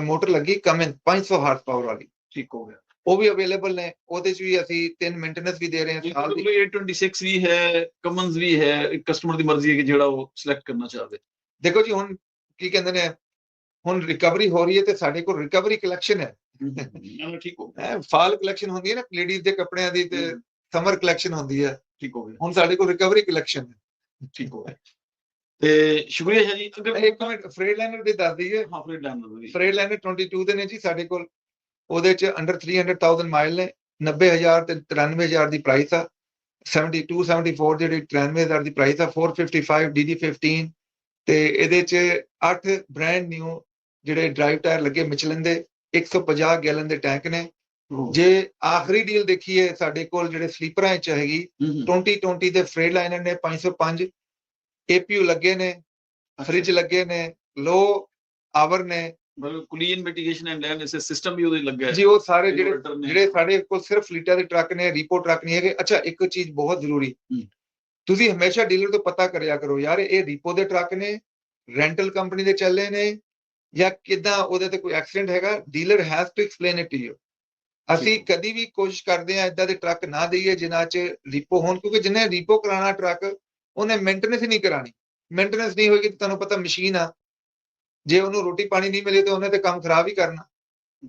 ਮੋਟਰ ਲੱਗੀ ਕਮਿੰਸ 500 ਹਾਰਸ ਪਾਵਰ ਵਾਲੀ। ਠੀਕ ਹੋ ਗਿਆ। ਉਹ ਵੀ ਅਵੇਲੇਬਲ ਨੇ। ਉਹਦੇ 'ਚ ਵੀ ਅਸੀਂ 3 ਮੇਨਟੇਨੈਂਸ ਵੀ ਦੇ ਰਹੇ ਹਾਂ ਸਾਲ ਦੀ। 826 ਵੀ ਹੈ, ਕਮਨਸ ਵੀ ਹੈ। ਕਸਟਮਰ ਦੀ ਮਰਜ਼ੀ ਹੈ ਕਿ ਜਿਹੜਾ ਉਹ ਸਿਲੈਕਟ ਕਰਨਾ ਚਾਹਵੇ। ਦੇਖੋ ਜੀ, ਹੁਣ ਕੀ ਕਹਿੰਦੇ ਨੇ, ਹੁਣ ਰਿਕਵਰੀ ਹੋ ਰਹੀ ਹੈ ਤੇ ਸਾਡੇ ਕੋਲ ਰਿਕਵਰੀ ਕਲੈਕਸ਼ਨ ਹੈ। ਠੀਕ ਹੋ ਗਿਆ। ਫਾਲ ਕਲੈਕਸ਼ਨ ਹੁੰਦੀ ਹੈ ਨਾ ਲੇਡੀਜ਼ ਦੇ ਕੱਪੜਿਆਂ ਦੀ, ਤੇ ਸਮਰ ਕਲੈਕਸ਼ਨ ਹੁੰਦੀ ਹੈ। ਠੀਕ ਹੋ ਗਿਆ। ਹੁਣ ਸਾਡੇ ਕੋਲ ਰਿਕਵਰੀ ਕਲੈਕਸ਼ਨ ਹੈ। ਠੀਕ ਹੋ ਗਿਆ। ਤੇ ਸ਼ੁਕਰੀਆ ਜੀ। ਅਗਰ ਇੱਕ ਮਿੰਟ ਫਰੇਡ ਲਾਈਨਰ ਦੀ ਦੱਸ ਦਈਏ। ਹਾਂ, ਫਰੇਡ ਲਾਈਨਰ ਦੀ। ਫਰੇਡ ਲਾਈਨਰ 22 ਦੇ ਨੇ ਜੀ ਸਾਡੇ ਕੋਲ। ਉਹਦੇ 'ਚ ਅੰਡਰ 300,000 ਮਾਈਲ ਨੇ, 90,000 ਤੇ 93,000 ਦੀ ਪ੍ਰਾਈਸ ਆ। 72 74 ਜਿਹੜੀ 93,000 ਦੀ ਪ੍ਰਾਈਸ ਆ। 455 DD15 ਤੇ ਇਹਦੇ 'ਚ 8 ਬ੍ਰਾਂਡ ਨਿਊ ਜਿਹੜੇ ਡਰਾਈਵ ਟਾਇਰ ਲੱਗੇ ਮਿਚਲਨ ਦੇ, 150 ਗੈਲਨ ਦੇ ਟੈਂਕ ਨੇ। ਜੇ ਆਖਰੀ ਡੀਲ ਦੇਖੀਏ ਸਾਡੇ ਕੋਲ ਜਿਹੜੇ ਸਲੀਪਰਾਂ 'ਚ ਹੈਗੀ, 2020 ਦੇ ਫਰੇਡ ਲਾਈਨਰ ਨੇ 505, ਏਪੀਯੂ ਲੱਗੇ ਨੇ, ਫ੍ਰਿਜ ਲੱਗੇ ਨੇ, ਲੋ ਆਵਰ ਨੇ, ਮਤਲਬ collision mitigation and lane assist system ਵੀ ਉਹਦੇ ਲੱਗਾ ਹੈ ਜੀ। ਉਹ ਸਾਰੇ ਜਿਹੜੇ ਸਾਡੇ ਕੋਲ ਸਿਰਫ ਫਲੀਟਾਂ ਦੇ ਟਰੱਕ ਨੇ, ਰੀਪੋ ਟਰੱਕ ਨਹੀਂ ਹੈਗੇ। ਅੱਛਾ, ਇੱਕ ਚੀਜ਼ ਬਹੁਤ ਜ਼ਰੂਰੀ, ਤੁਸੀਂ ਹਮੇਸ਼ਾ ਡੀਲਰ ਤੋਂ ਪਤਾ ਕਰਿਆ ਕਰੋ ਯਾਰ, ਇਹ ਰੀਪੋ ਦੇ ਟਰੱਕ ਨੇ, ਰੈਂਟਲ ਕੰਪਨੀ ਦੇ ਚੱਲੇ ਨੇ, ਜਾਂ ਕਿਦਾਂ ਉਹਦੇ ਤੇ ਕੋਈ ਐਕਸੀਡੈਂਟ ਹੈਗਾ। Dealer has to explain it to you. ਅਸੀਂ ਕਦੀ ਵੀ ਕੋਸ਼ਿਸ਼ ਕਰਦੇ ਹਾਂ ਇਦਾਂ ਦੇ ਟਰੱਕ ਨਾ ਦਈਏ ਜਿਨ੍ਹਾਂ 'ਚ ਰੀਪੋ ਹੋਣ, ਕਿਉਂਕਿ ਜਿਹਨੇ ਰੀਪੋ ਕਰਾਉਣਾ ਟਰੱਕ, ਉਹਨੇ ਮੇਨਟੇਨੈਂਸ ਨਹੀਂ ਕਰਾਣੀ। ਮੇਨਟੇਨੈਂਸ ਨਹੀਂ ਹੋਏਗੀ, ਤੁਹਾਨੂੰ ਪਤਾ ਮਸ਼ੀਨ ਆ, ਜੇ ਉਹਨੂੰ ਰੋਟੀ ਪਾਣੀ ਨਹੀਂ ਮਿਲੇ ਤਾਂ ਉਹਨੇ ਤੇ ਕੰਮ ਖਰਾਬ ਹੀ ਕਰਨਾ।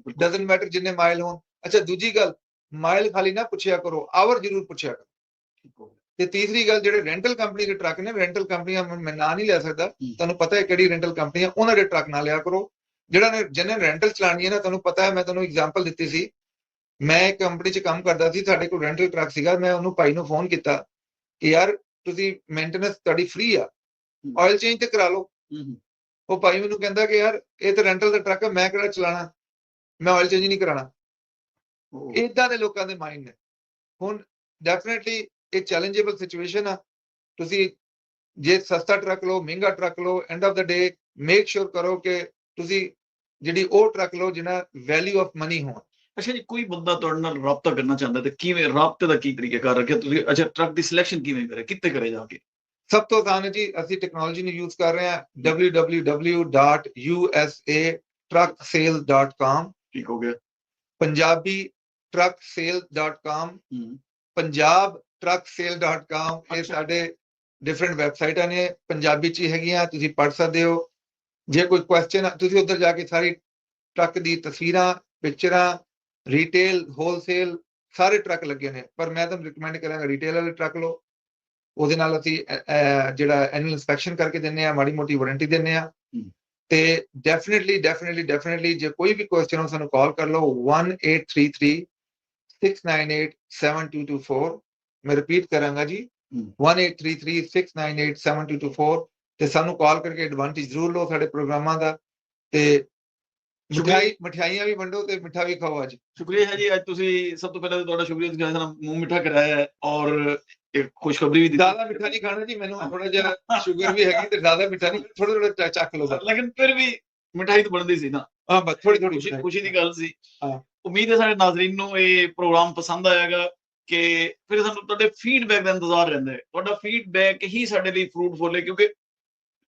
ਡਜ਼ਨਟ ਮੈਟਰ ਜਿੰਨੇ ਮਾਈਲ ਹੋਣ। ਅੱਛਾ, ਦੂਜੀ ਗੱਲ, ਮਾਈਲ ਖਾਲੀ ਨਾ ਪੁੱਛਿਆ ਕਰੋ, ਆਵਰ ਜ਼ਰੂਰ ਪੁੱਛਿਆ ਕਰੋ। ਤੇ ਤੀਸਰੀ ਗੱਲ, ਜਿਹੜੇ ਰੈਂਟਲ ਕੰਪਨੀ ਦੇ ਟਰੱਕ ਨੇ, ਰੈਂਟਲ ਕੰਪਨੀਆਂ ਮੈਂ ਨਾਂ ਨਹੀਂ ਲੈ ਸਕਦਾ, ਤੁਹਾਨੂੰ ਪਤਾ ਹੈ ਕਿਹੜੀ ਰੈਂਟਲ ਕੰਪਨੀ ਆ, ਉਹਨਾਂ ਦੇ ਟਰੱਕ ਨਾ ਲਿਆ ਕਰੋ। ਜਿਹੜਾ ਜਿਹਨੇ ਰੈਂਟਲ ਚਲਾਣੀ ਹੈ ਨਾ, ਤੁਹਾਨੂੰ ਪਤਾ ਹੈ, ਮੈਂ ਤੁਹਾਨੂੰ ਐਗਜ਼ਾਮਪਲ ਦਿੱਤੀ ਸੀ, ਮੈਂ ਇੱਕ ਕੰਪਨੀ 'ਚ ਕੰਮ ਕਰਦਾ ਸੀ, ਸਾਡੇ ਕੋਲ ਰੈਂਟਲ ਟਰੱਕ ਸੀਗਾ, ਮੈਂ ਉਹਨੂੰ ਭਾਈ ਨੂੰ ਫੋਨ ਕੀਤਾ ਕਿ ਯਾਰ ਤੁਸੀਂ ਮੇਨਟੇਨੈਂਸ ਤੁਹਾਡੀ ਫ੍ਰੀ ਆ, ਆਇਲ ਚੇਂਜ ਤੇ ਕਰਾ ਲਓ। ਉਹ ਭਾਈ ਮੈਨੂੰ ਕਹਿੰਦਾ ਕਿ ਯਾਰ ਇਹ ਤਾਂ ਰੈਂਟਲ ਦਾ ਟਰੱਕ ਹੈ, ਮੈਂ ਕਿਹੜਾ ਚਲਾਣਾ, ਮੈਂ ਆਇਲ ਚੇਂਜ ਨਹੀਂ ਕਰਾਣਾ। ਇਦਾਂ ਦੇ ਲੋਕਾਂ ਦੇ ਮਾਈਂਡ ਨੇ। ਹੁਣ ਡੈਫੀਨਿਟਲੀ ਇਹ ਚੈਲੰਜੇਬਲ ਸਿਚੁਏਸ਼ਨ ਆ। ਤੁਸੀਂ ਜੇ ਸਸਤਾ ਟਰੱਕ ਲਓ, ਮਹਿੰਗਾ ਟਰੱਕ ਲਓ, end of the day make sure ਕਰੋ ਕਿ ਤੁਸੀਂ ਜਿਹੜੀ ਉਹ ਟਰੱਕ ਲਓ ਜਿਹਨਾਂ ਵੈਲਿਊ ਆਫ ਮਨੀ ਹੋਣ। ਅੱਛਾ ਜੀ, ਕੋਈ ਬੰਦਾ ਤੁਹਾਡੇ ਨਾਲ ਰਾਬਤਾ ਕਰਨਾ ਚਾਹੁੰਦਾ ਤੇ ਕਿਵੇਂ ਰਾਬਤੇ ਦਾ ਕੀ ਤਰੀਕਾ ਕਰ ਰੱਖਿਆ ਤੁਸੀਂ? ਅੱਛਾ, ਟਰੱਕ ਦੀ ਸਿਲੈਕਸ਼ਨ ਕਿਵੇਂ ਕਰੇ, ਕਿੱਥੇ ਕਰੇ ਜਾ ਕੇ? ਸਭ ਤੋਂ ਆਸਾਨ ਹੈ ਜੀ, ਅਸੀਂ ਟੈਕਨੋਲੋਜੀ ਨੂੰ ਯੂਜ਼ ਕਰ ਰਹੇ ਹਾਂ, www.usatrucksales.com। ਠੀਕ ਹੋ ਗਿਆ। ਪੰਜਾਬੀ trucksales.com, ਪੰਜਾਬ trucksales.com, ਇਹ ਸਾਡੇ ਡਿਫਰੈਂਟ ਵੈਬਸਾਈਟਾਂ ਨੇ, ਪੰਜਾਬੀ 'ਚ ਹੀ ਹੈਗੀਆਂ, ਤੁਸੀਂ ਪੜ੍ਹ ਸਕਦੇ ਹੋ। ਜੇ ਕੋਈ ਕੁਐਸਚਨ, ਤੁਸੀਂ ਉੱਧਰ ਜਾ ਕੇ ਸਾਰੀ ਟਰੱਕ ਦੀ ਤਸਵੀਰਾਂ, ਪਿਕਚਰਾਂ, ਰੀਟੇਲ, ਹੋਲਸੇਲ ਸਾਰੇ ਟਰੱਕ ਲੱਗੇ ਨੇ, ਪਰ ਮੈਂ ਤੁਹਾਨੂੰ ਰਿਕਮੈਂਡ ਕਰਾਂਗਾ ਰੀਟੇਲ ਵਾਲੇ ਟਰੱਕ ਲਓ। ਉਹਦੇ ਨਾਲ ਅਸੀਂ ਜਿਹੜਾ ਐਨੂਅਲ ਇੰਸਪੈਕਸ਼ਨ ਕਰਕੇ ਦਿੰਦੇ ਆ, ਮਾੜੀ ਮੋਟੀ ਵਾਰੰਟੀ ਦਿੰਦੇ ਆ। ਤੇ ਡੈਫੀਨਿਟਲੀ ਜੇ ਕੋਈ ਵੀ ਕੁਐਸਚਨ ਹੋ ਸਾਨੂੰ ਕਾਲ ਕਰ ਲਓ 1833-698-7224। ਮੈਂ ਰਿਪੀਟ ਕਰਾਂਗਾ ਜੀ, 1833-698-7224, ਤੇ ਸਾਨੂੰ ਕਾਲ ਕਰਕੇ ਐਡਵਾਂਟੇਜ ਜ਼ਰੂਰ ਲਓ ਸਾਡੇ ਪ੍ਰੋਗਰਾਮਾਂ ਦਾ। ਤੇ ਮਠਿਆਈਆਂ ਵੀ ਵੰਡੋ ਤੇ ਮਿੱਠਾ ਵੀ ਖਾਓ। ਅੱਜ ਸ਼ੁਕਰੀਆ ਜੀ, ਅੱਜ ਤੁਸੀਂ ਸਭ ਤੋਂ ਪਹਿਲਾਂ ਤੁਹਾਡਾ ਸ਼ੁਕਰੀਆ ਤੁਸੀਂ ਸਾਨੂੰ ਮੂੰਹ ਮਿੱਠਾ ਕਰਾਇਆ ਹੈ ਔਰ ਇੱਕ ਖੁਸ਼ਖਬਰੀ ਵੀ ਦਿੱਤੀ। ਜ਼ਿਆਦਾ ਮਿੱਠਾ ਨਹੀਂ ਖਾਣਾ ਜੀ, ਮੈਨੂੰ ਥੋੜਾ ਜਿਹਾ ਸ਼ੂਗਰ ਵੀ ਹੈਗੀ ਤੇ ਜ਼ਿਆਦਾ ਮਿੱਠਾ ਨਹੀਂ, ਥੋੜਾ ਚੱਕ ਲਓ। ਲੇਕਿਨ ਫਿਰ ਵੀ ਮਿਠਾਈ ਤਾਂ ਬਣਦੀ ਸੀ ਨਾ। ਹਾਂ, ਬਸ ਥੋੜੀ ਖੁਸ਼ੀ ਦੀ ਗੱਲ ਸੀ। ਹਾਂ, ਉਮੀਦ ਹੈ ਸਾਡੇ ਨਾਜ਼ਰੀਨ ਨੂੰ ਇਹ ਪ੍ਰੋਗਰਾਮ ਪਸੰਦ ਆਏਗਾ। ਕਿ ਫਿਰ ਸਾਨੂੰ ਤੁਹਾਡੇ ਫੀਡਬੈਕ ਦਾ ਇੰਤਜ਼ਾਰ ਰਹਿੰਦਾ ਹੈ। ਤੁਹਾਡਾ ਫੀਡਬੈਕ ਹੀ ਸਾਡੇ ਲਈ ਫਰੂਟਫੁਲ ਹੈ, ਕਿਉਂਕਿ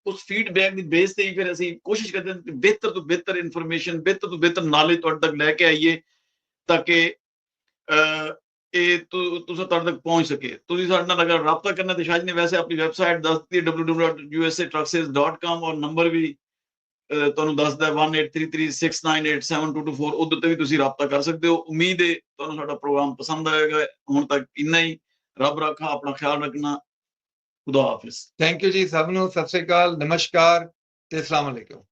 ਉਸ ਫੀਡਬੈਕ ਦੀ ਬੇਸ ਤੇ ਹੀ ਫਿਰ ਅਸੀਂ ਕੋਸ਼ਿਸ਼ ਕਰਦੇ ਹਾਂ ਕਿ ਬਿਹਤਰ ਤੋਂ ਬਿਹਤਰ ਇਨਫੋਰਮੇਸ਼ਨ, ਬਿਹਤਰ ਤੋਂ ਬਿਹਤਰ ਨੌਲੇਜ ਤੁਹਾਡੇ ਤੱਕ ਲੈ ਕੇ ਆਈਏ, ਤਾਂ ਕਿ ਇਹ ਤੁਸੀਂ ਤੁਹਾਡੇ ਤੱਕ ਪਹੁੰਚ ਸਕੇ। ਤੁਸੀਂ ਸਾਡੇ ਨਾਲ ਅਗਰ ਰਾਬਤਾ ਕਰਨਾ ਤੇ ਸ਼ਾਇਦ ਨੇ ਵੈਸੇ ਆਪਣੀ ਵੈਬਸਾਈਟ ਦੱਸ ਦਿੱਤੀ ਹੈ www.usatrucksales.com, ਔਰ ਨੰਬਰ ਵੀ ਤੁਹਾਨੂੰ ਦੱਸਦਾ 1833-698-7224। ਉਹਦੇ ਤੇ ਵੀ ਤੁਸੀਂ ਰਾਬਤਾ ਕਰ ਸਕਦੇ ਹੋ। ਉਮੀਦ ਹੈ ਤੁਹਾਨੂੰ ਸਾਡਾ ਪ੍ਰੋਗਰਾਮ ਪਸੰਦ ਆਏਗਾ। ਹੁਣ ਤੱਕ ਇੰਨਾ ਹੀ। ਰੱਬ ਰੱਖਾ, ਆਪਣਾ ਖਿਆਲ ਰੱਖਣਾ। ਖੁਦਾ ਹਾਫਿਜ਼। ਥੈਂਕ ਯੂ ਜੀ ਸਭ ਨੂੰ। ਸਤਿ ਸ੍ਰੀ ਅਕਾਲ, ਨਮਸਕਾਰ ਤੇ ਅਸਲਾਮ ਅਲੈਕੁਮ।